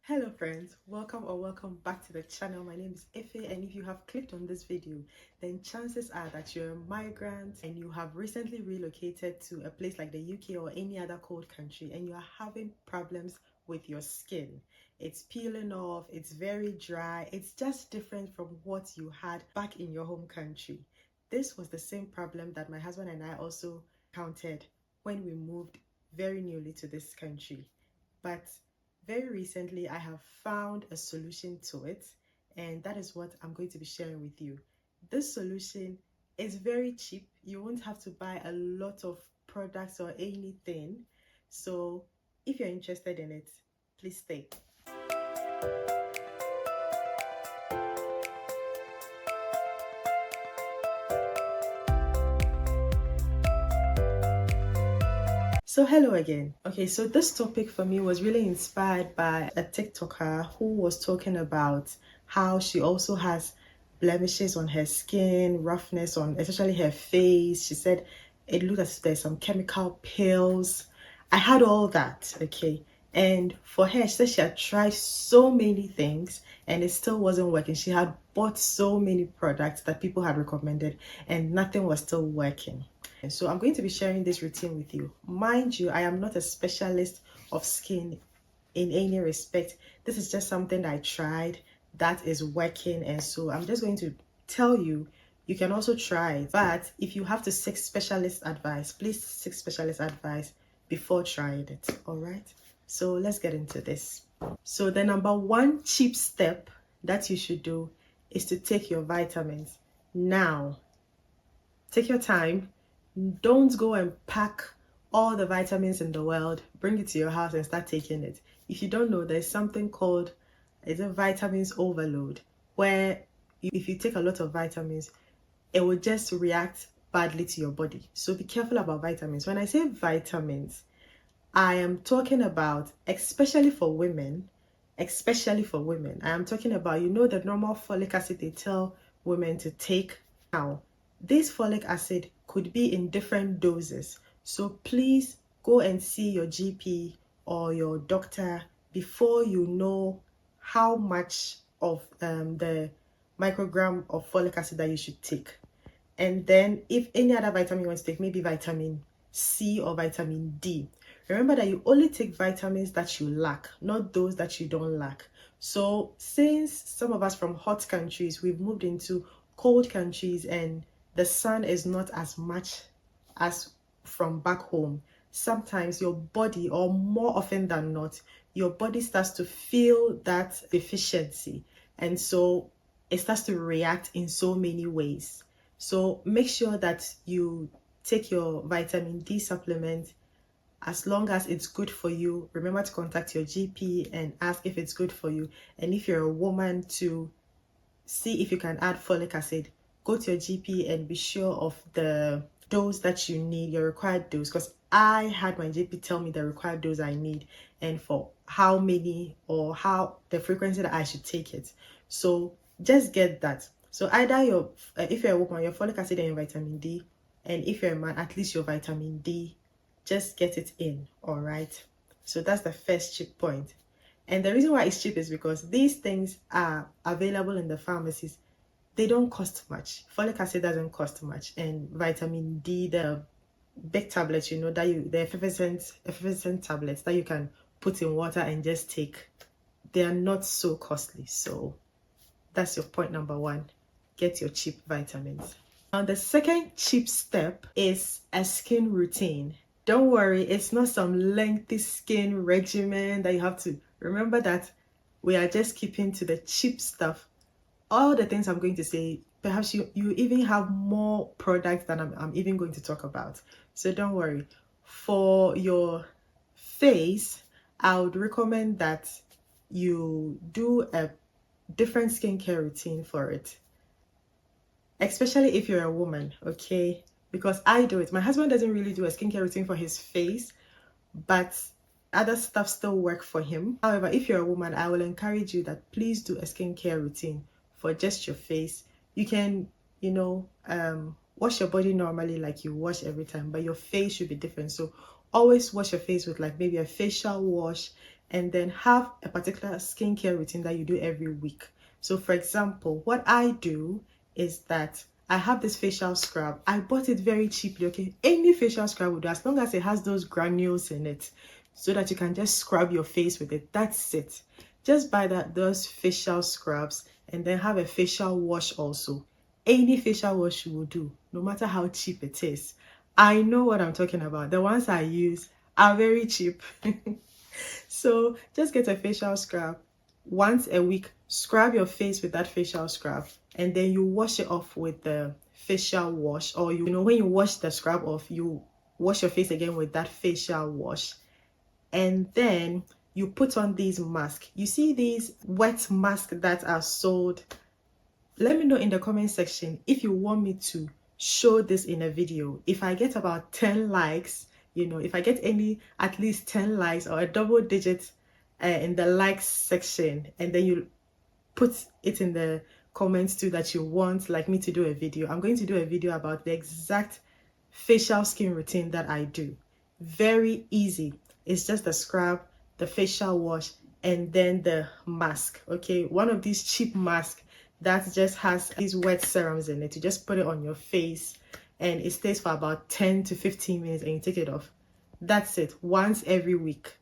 Hello friends, welcome back to the channel. My name is Ife, and if you have clicked on this video, then chances are that you're a migrant and you have recently relocated to a place like the UK or any other cold country, and you are having problems with your skin. It's peeling off, it's very dry, it's just different from what you had back in your home country. This was the same problem that my husband and I also encountered when we moved very newly to this country. But very recently, I have found a solution to it, and that is what I'm going to be sharing with you. This solution is very cheap. You won't have to buy a lot of products or anything. So, if you're interested in it, please stay. So hello again. Okay, so this topic for me was really inspired by a TikToker who was talking about how she also has blemishes on her skin, roughness on especially her face. She said it looked as if there's some chemical peels. I had all that, okay. And for her, she said she had tried so many things and it still wasn't working. She had bought so many products that people had recommended and nothing was still working. So I'm going to be sharing this routine with you. Mind you, I am not a specialist of skin in any respect. This is just something that I tried that is working, and so I'm just going to tell you you can also try it. But if you have to seek specialist advice, please seek specialist advice before trying it. All right, so let's get into this. So the number one cheap step that you should do is to take your vitamins. Now take your time. Don't go and pack all the vitamins in the world, bring it to your house and start taking it. If you don't know, there's something called vitamins overload, where if you take a lot of vitamins, it will just react badly to your body. So be careful about vitamins. When I say vitamins, I am talking about, especially for women, I am talking about, the normal folic acid they tell women to take. Now, this folic acid could be in different doses. So please go and see your GP or your doctor before you know how much of the microgram of folic acid that you should take. And then if any other vitamin you want to take, maybe vitamin C or vitamin D. Remember that you only take vitamins that you lack, not those that you don't lack. So since some of us from hot countries, we've moved into cold countries and the sun is not as much as from back home, sometimes your body, or more often than not, your body starts to feel that deficiency. And so it starts to react in so many ways. So make sure that you take your vitamin D supplement as long as it's good for you. Remember to contact your GP and ask if it's good for you. And if you're a woman, to see if you can add folic acid, go to your GP and be sure of the dose that you need, your required dose, because I had my GP tell me the required dose I need and for how many or how the frequency that I should take it. So just get that. So either your if you're a woman, your folic acid and your vitamin D, and if you're a man, at least your vitamin D. Just get it in. All right, so that's the first cheap point. And the reason why it's cheap is because these things are available in the pharmacies. They don't cost much. Folic acid doesn't cost much, and vitamin D, the big tablets, the effervescent tablets that you can put in water and just take, they are not so costly. So that's your point number one. Get your cheap vitamins. Now the second cheap step is a skin routine. Don't worry, it's not some lengthy skin regimen that you have to remember. That we are just keeping to the cheap stuff. All the things I'm going to say, perhaps you even have more products than I'm even going to talk about. So don't worry. For your face, I would recommend that you do a different skincare routine for it, especially if you're a woman, okay? Because I do it. My husband doesn't really do a skincare routine for his face, but other stuff still work for him. However, if you're a woman, I will encourage you that please do a skincare routine for just your face. You can, wash your body normally like you wash every time, but your face should be different. So always wash your face with like maybe a facial wash and then have a particular skincare routine that you do every week. So for example, what I do is that I have this facial scrub. I bought it very cheaply, okay? Any facial scrub will do, as long as it has those granules in it, so that you can just scrub your face with it. That's it. Just buy those facial scrubs, and then have a facial wash also. Any facial wash will do, no matter how cheap it is. I know what I'm talking about. The ones I use are very cheap. So just get a facial scrub once a week. Scrub your face with that facial scrub, and then you wash it off with the facial wash. Or you know, when you wash the scrub off, you wash your face again with that facial wash, and then you put on these masks. You see these wet masks that are sold. Let me know in the comment section if you want me to show this in a video. If I get about 10 likes, you know, if I get at least 10 likes or a double digit in the likes section, and then you put it in the comments too that you want like me to do a video, I'm going to do a video about the exact facial skin routine that I do. Very easy. It's just the scrub, the facial wash, and then the mask. Okay, one of these cheap masks that just has these wet serums in it. You just put it on your face and it stays for about 10 to 15 minutes and you take it off. That's it. Once every week,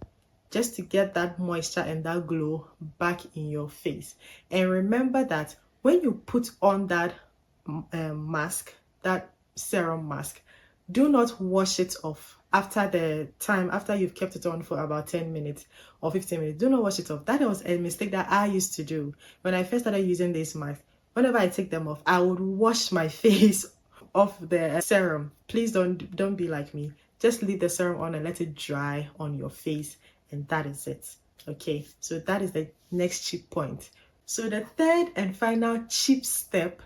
just to get that moisture and that glow back in your face. And remember that when you put on that mask, that serum mask, do not wash it off after you've kept it on for about 10 minutes or 15 minutes. Do not wash it off. That was a mistake that I used to do when I first started using this mask. Whenever I take them off, I would wash my face off the serum. Please don't be like me. Just leave the serum on and let it dry on your face, and that is it. Okay, so that is the next cheap point. So the third and final cheap step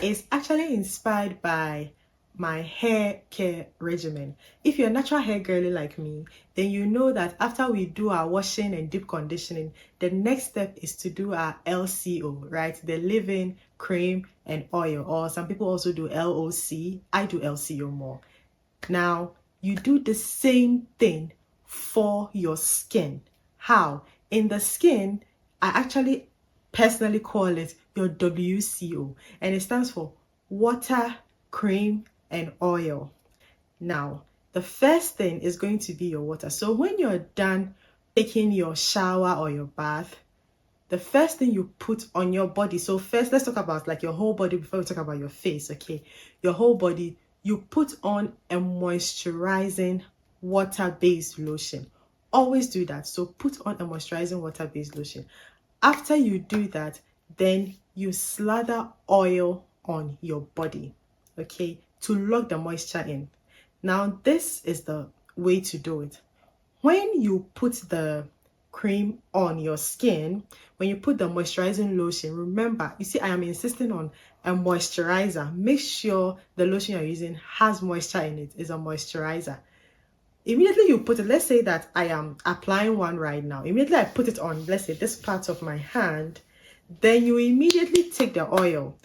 is actually inspired by my hair care regimen. If you're a natural hair girly like me, then you know that after we do our washing and deep conditioning, the next step is to do our LCO, right? The leave-in, cream, and oil. Or some people also do LOC. I do LCO more. Now, you do the same thing for your skin. How? In the skin, I actually personally call it your WCO, and it stands for water, cream, and oil. Now, the first thing is going to be your water. So when you're done taking your shower or your bath, the first thing you put on your body, so first let's talk about like your whole body before we talk about your face, okay? Your whole body, you put on a moisturizing water-based lotion. Always do that. So put on a moisturizing water-based lotion. After you do that, then you slather oil on your body, okay, to lock the moisture in. Now, this is the way to do it. When you put the cream on your skin, when you put the moisturizing lotion, remember, you see, I am insisting on a moisturizer. Make sure the lotion you're using has moisture in it. It's a moisturizer. Immediately you put it, let's say that I am applying one right now. Immediately I put it on, let's say this part of my hand, then you immediately take the oil.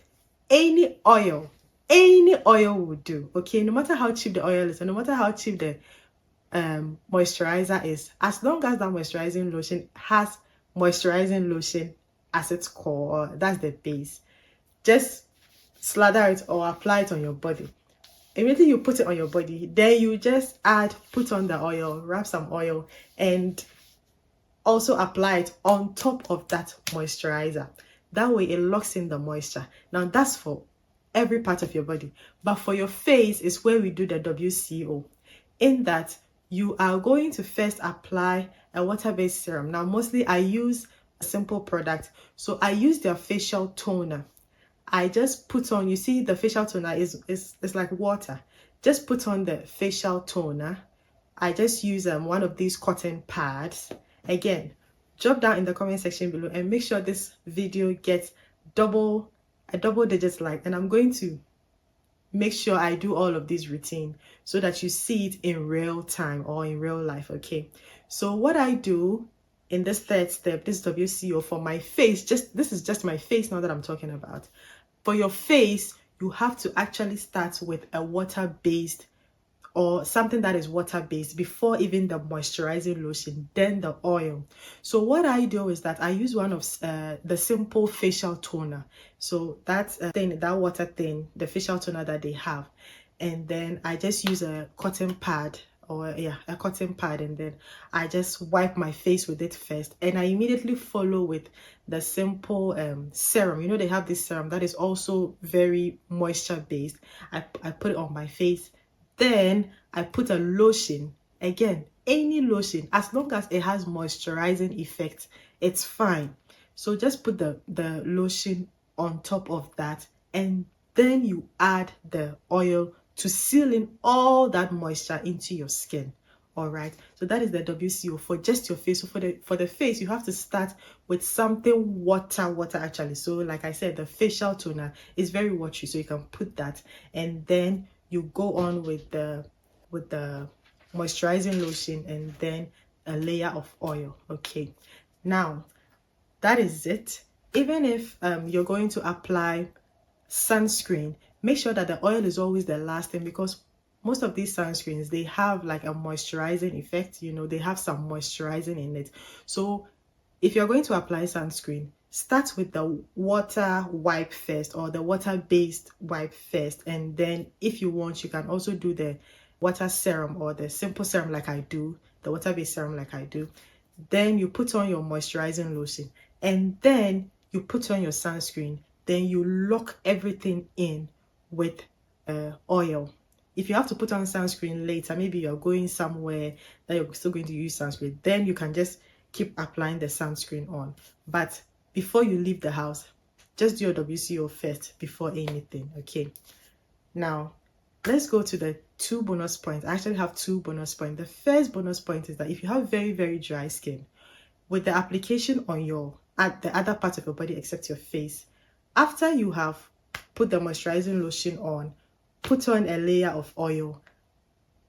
Any oil will do, okay? No matter how cheap the oil is, and no matter how cheap the moisturizer is, as long as that moisturizing lotion has moisturizing lotion as its core, that's the base, just slather it or apply it on your body. Immediately you put it on your body, then you just put on the oil, wrap some oil, and also apply it on top of that moisturizer. That way it locks in the moisture. Now that's for every part of your body, but for your face is where we do the WCO, in that you are going to first apply a water-based serum. Now mostly I use a simple product, so I use their facial toner. I just put on, you see the facial toner is like water. Just put on the facial toner. I just use one of these cotton pads. Again, drop down in the comment section below and make sure this video gets a double digit like, and I'm going to make sure I do all of this routine so that you see it in real time or in real life, okay? So what I do in this third step, this WCO for my face, this is just my face now that I'm talking about. For your face, you have to actually start with a water-based or something that is water-based before even the moisturizing lotion, then the oil. So what I do is that I use one of the simple facial toner. So that's that water thing, the facial toner that they have. And then I just use a cotton pad, or a cotton pad, and then I just wipe my face with it first, and I immediately follow with the simple serum. You know, they have this serum that is also very moisture based. I put it on my face, then I put a lotion. Again, any lotion, as long as it has moisturizing effect, it's fine. So just put the lotion on top of that, and then you add the oil to seal in all that moisture into your skin. All right, so that is the WCO for just your face. So for the face, you have to start with something water actually. So like I said, the facial toner is very watery, so you can put that, and then you go on with the moisturizing lotion, and then a layer of oil. Okay, now that is it. Even if you're going to apply sunscreen, make sure that the oil is always the last thing, because most of these sunscreens, they have like a moisturizing effect. You know, they have some moisturizing in it. So if you're going to apply sunscreen, start with the water wipe first, or the water-based wipe first, and then if you want, you can also do the water serum or the simple serum like I do, the water-based serum like I do. Then you put on your moisturizing lotion, and then you put on your sunscreen. Then you lock everything in with oil. If you have to put on sunscreen later, maybe you're going somewhere that you're still going to use sunscreen, then you can just keep applying the sunscreen on. But before you leave the house, just do your WCO first before anything. Okay, now let's go to the 2 bonus points. I actually have 2 bonus points. The first bonus point is that if you have very dry skin, with the application on the other part of your body except your face, after you have put the moisturizing lotion on, put on a layer of oil,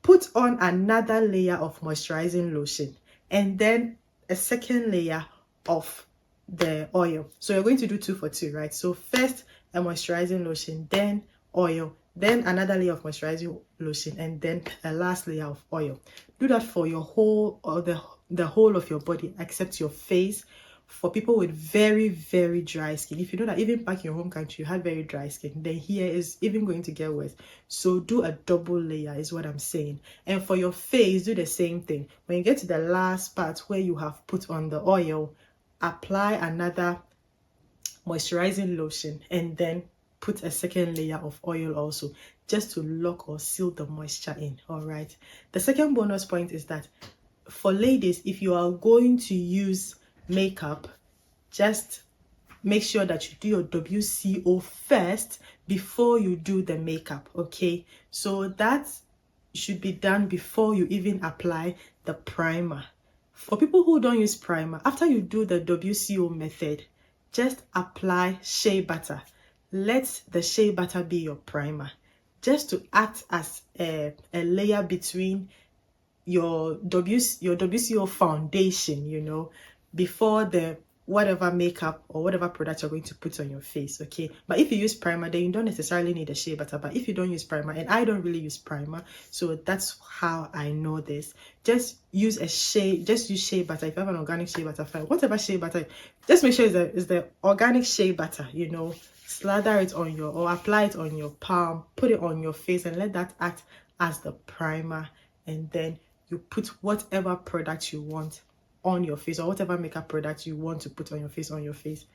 put on another layer of moisturizing lotion, and then a second layer of the oil. So you're going to do 2 for 2, right? So first a moisturizing lotion, then oil, then another layer of moisturizing lotion, and then a last layer of oil. Do that for your whole, or the whole of your body except your face. For people with very dry skin, if you know that even back in your home country you had very dry skin, then here is even going to get worse. So do a double layer is what I'm saying. And for your face, do the same thing. When you get to the last part where you have put on the oil, apply another moisturizing lotion, and then put a second layer of oil also, just to lock or seal the moisture in. All right, the second bonus point is that for ladies, if you are going to use makeup, just make sure that you do your WCO first before you do the makeup. Okay, so that should be done before you even apply the primer. For people who don't use primer, after you do the WCO method, just apply shea butter. Let the shea butter be your primer, just to act as a layer between your WCO foundation, you know, before the whatever makeup or whatever product you're going to put on your face. Okay, but if you use primer, then you don't necessarily need a shea butter. But if you don't use primer, and I don't really use primer, so that's how I know this, just use use shea butter. If you have an organic shea butter, fine. Whatever shea butter, just make sure it's the organic shea butter, you know. Slather it on your, or apply it on your palm, put it on your face, and let that act as the primer. And then you put whatever product you want on your face, or whatever makeup product you want to put on your face,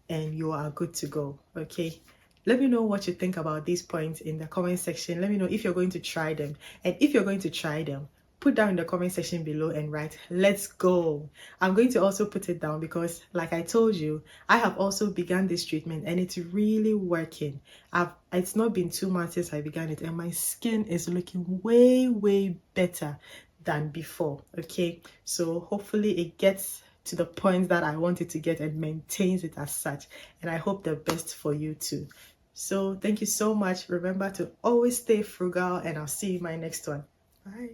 and you are good to go. Okay, let me know what you think about these points in the comment section. Let me know if you're going to try them, and if you're going to try them, put down in the comment section below and write "let's go." I'm going to also put it down because, like I told you, I have also begun this treatment and it's really working. It's not been 2 months since I began it, and my skin is looking way better than before. Okay, so hopefully it gets to the point that I want it to get and maintains it as such, and I hope the best for you too. So thank you so much. Remember to always stay frugal, and I'll see you in my next one. Bye.